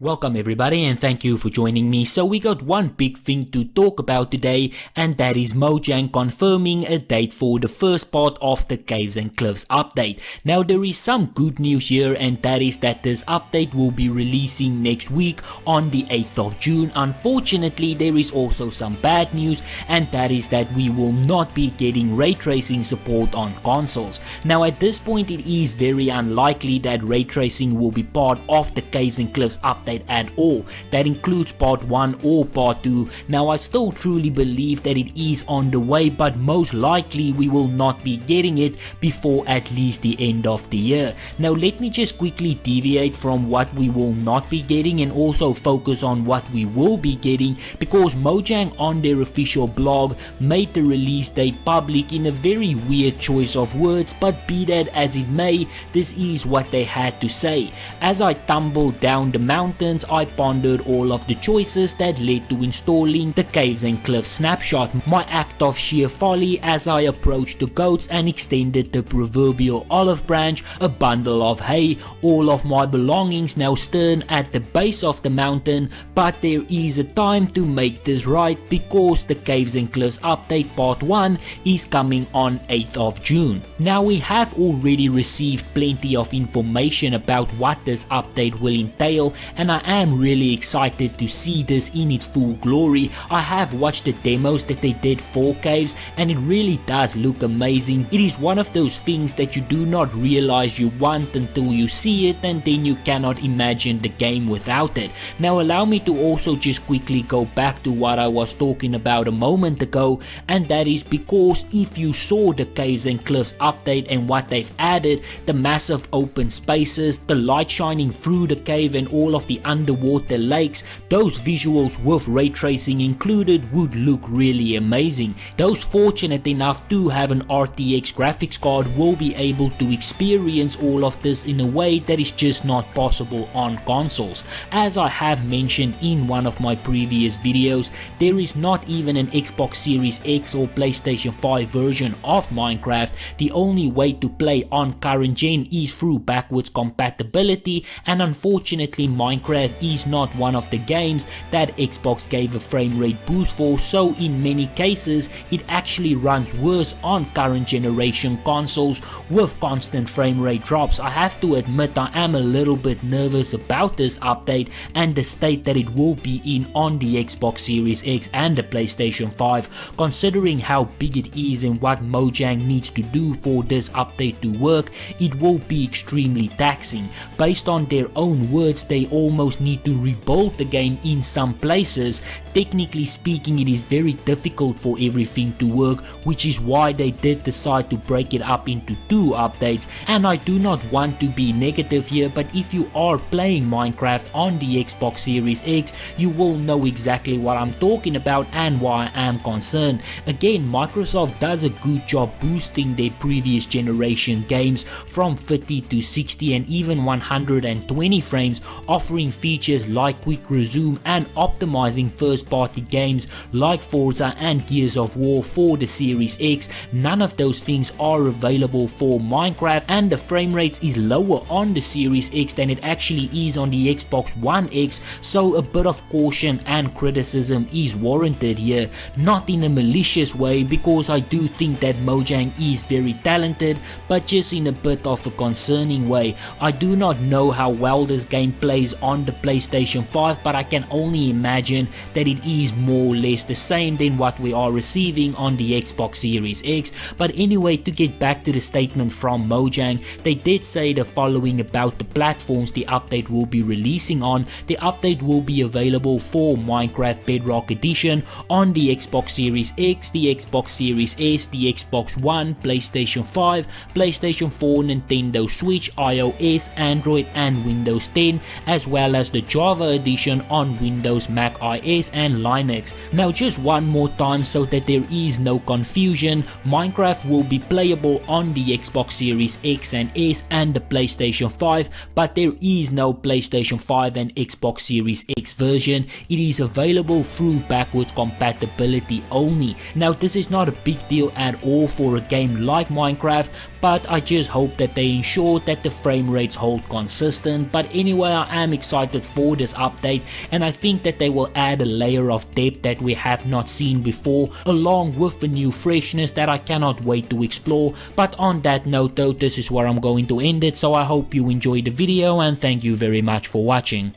Welcome everybody and thank you for joining me. So we got one big thing to talk about today, and that is Mojang confirming a date for the first part of the Caves and Cliffs update. Now there is some good news here, and that is that this update will be releasing next week on the 8th of June. Unfortunately, there is also some bad news, and that is that we will not be getting ray tracing support on consoles. Now at this point it is very unlikely that ray tracing will be part of the Caves and Cliffs update at all. That includes part 1 or part 2. Now I still truly believe that it is on the way, but most likely we will not be getting it before at least the end of the year. Now let me just quickly deviate from what we will not be getting and also focus on what we will be getting, because Mojang on their official blog made the release date public in a very weird choice of words, but be that as it may, this is what they had to say. As I tumbled down the mountain, I pondered all of the choices that led to installing the Caves and Cliffs snapshot, my act of sheer folly as I approached the goats and extended the proverbial olive branch, a bundle of hay, all of my belongings now stern at the base of the mountain. But there is a time to make this right, because the Caves and Cliffs update part 1 is coming on 8th of June. Now we have already received plenty of information about what this update will entail, and I am really excited to see this in its full glory. I have watched the demos that they did for Caves, and it really does look amazing. It is one of those things that you do not realize you want until you see it, and then you cannot imagine the game without it. Now allow me to also just quickly go back to what I was talking about a moment ago, and that is because if you saw the Caves and Cliffs update and what they've added, the massive open spaces, the light shining through the cave and all of the underwater lakes, those visuals with ray tracing included would look really amazing. Those fortunate enough to have an RTX graphics card will be able to experience all of this in a way that is just not possible on consoles. As I have mentioned in one of my previous videos, there is not even an Xbox Series X or PlayStation 5 version of Minecraft. The only way to play on current gen is through backwards compatibility, and unfortunately Minecraft is not one of the games that Xbox gave a frame rate boost for, so in many cases it actually runs worse on current generation consoles with constant frame rate drops. I have to admit I am a little bit nervous about this update and the state that it will be in on the Xbox Series X and the PlayStation 5, considering how big it is and what Mojang needs to do for this update to work. It will be extremely taxing. Based on their own words, they almost need to rebuild the game in some places. Technically speaking, it is very difficult for everything to work, which is why they did decide to break it up into 2 updates. And I do not want to be negative here, but if you are playing Minecraft on the Xbox Series X, you will know exactly what I'm talking about and why I am concerned. Again, Microsoft does a good job boosting their previous generation games from 30 to 60 and even 120 frames, offering features like quick resume and optimizing first party games like Forza and Gears of War for the Series X. None of those things are available for Minecraft, and the frame rates is lower on the Series X than it actually is on the Xbox One X, so a bit of caution and criticism is warranted here. Not in a malicious way, because I do think that Mojang is very talented, but just in a bit of a concerning way. I do not know how well this game plays on the PlayStation 5, but I can only imagine that it is more or less the same than what we are receiving on the Xbox Series X. But anyway, to get back to the statement from Mojang, they did say the following about the platforms the update will be releasing on. The update will be available for Minecraft Bedrock Edition on the Xbox Series X, the Xbox Series S, the Xbox One, PlayStation 5, PlayStation 4, Nintendo Switch, iOS, Android and Windows 10, as well as the Java Edition on Windows, Mac OS and Linux. Now just one more time so that there is no confusion, Minecraft will be playable on the Xbox Series X and S and the PlayStation 5, but there is no PlayStation 5 and Xbox Series X version. It is available through backwards compatibility only. Now this is not a big deal at all for a game like Minecraft, but I just hope that they ensure that the frame rates hold consistent. But anyway, I am excited for this update, and I think that they will add a layer of depth that we have not seen before, along with a new freshness that I cannot wait to explore. But on that note though, this is where I'm going to end it, so I hope you enjoyed the video and thank you very much for watching.